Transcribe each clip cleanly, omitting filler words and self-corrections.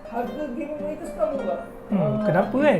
harga game mereka sekarang murah. Kenapa kan?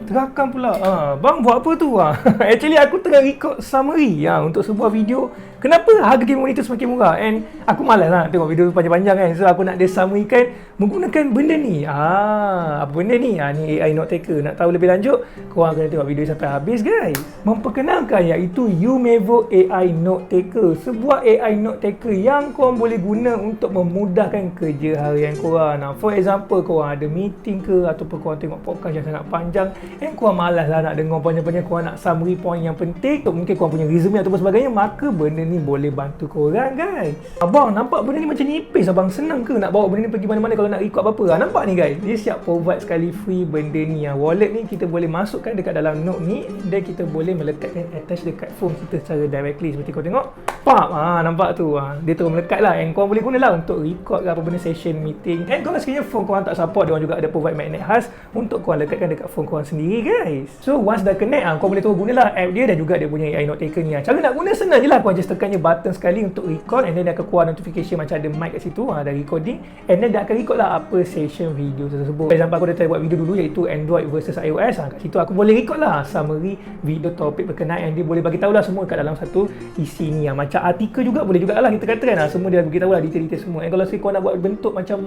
Terakam pula. Bang buat apa tu? Actually aku tengah record summary untuk sebuah video. Kenapa harga game monitor semakin murah? And aku malas lah tengok video panjang-panjang kan. So aku nak dia summary kan menggunakan benda ni. Apa benda ni? Ni AI Note Taker. Nak tahu lebih lanjut, korang kena tengok video sampai habis guys. Memperkenalkan iaitu Umevo AI Note Taker. Sebuah AI Note Taker yang korang boleh guna untuk memudahkan kerja harian korang. For example, korang ada meeting ke ataupun korang tengok podcast yang sangat panjang and korang malas lah nak dengar panjang-panjang, korang nak summary point yang penting, mungkin korang punya resume ataupun sebagainya, maka benda ni boleh bantu korang guys. Abang nampak benda ni macam nipis abang, senang ke nak bawa benda ni pergi mana-mana kalau nak record apa-apa? Nampak ni guys, dia siap provide sekali free benda ni. Wallet ni kita boleh masukkan dekat dalam Note ni dan kita boleh melekatkan attach dekat phone kita secara directly seperti kau tengok. Nampak tu, dia terus melekat lah and korang boleh guna lah untuk record ke apa benda session meeting. And kalau sekiranya phone korang tak support, diorang juga ada provide magnet khas untuk korang lekatkan dekat phone korang sendiri guys. So once dah connect, korang boleh terus gunalah app dia dan juga dia punya AI Note Taker ni. Cara nak guna senang je lah, korang just tekan je button sekali untuk record and then dia akan keluar notification macam ada mic kat situ, ada recording and then dia akan record lah apa session video tersebut. For example, aku dah try buat video dulu iaitu Android versus iOS. Kat situ aku boleh record lah summary video topik berkenaan and dia boleh bagi tahu lah semua kat dalam satu isi ni. Macam artikel juga boleh juga lah kita katakan semua dia bagi tahu lah detail-detail semua. And kalau korang nak buat bentuk macam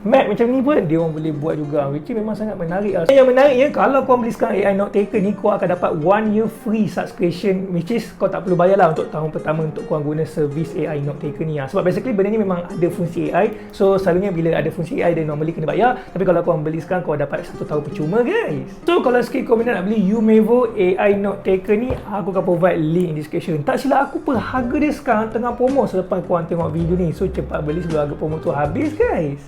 map macam ni pun dia orang boleh buat juga, which memang sangat menarik lah. Yang menariknya, kalau korang beli sekarang AI Note Taker ni, korang akan dapat 1 year free subscription, which is kau tak perlu bayar lah untuk tahun pertama untuk korang guna servis AI Note Taker ni. Sebab basically benda ni memang ada fungsi AI, so selalunya bila ada fungsi AI dia normally kena bayar, tapi kalau korang beli sekarang korang dapat 1 tahun percuma guys. So kalau sekali korang minat nak beli Umevo AI Note Taker ni, aku akan provide link in description. Tak silap aku pun harga dia sekarang tengah promo selepas korang tengok video ni, so cepat beli sebelum harga promo tu habis guys.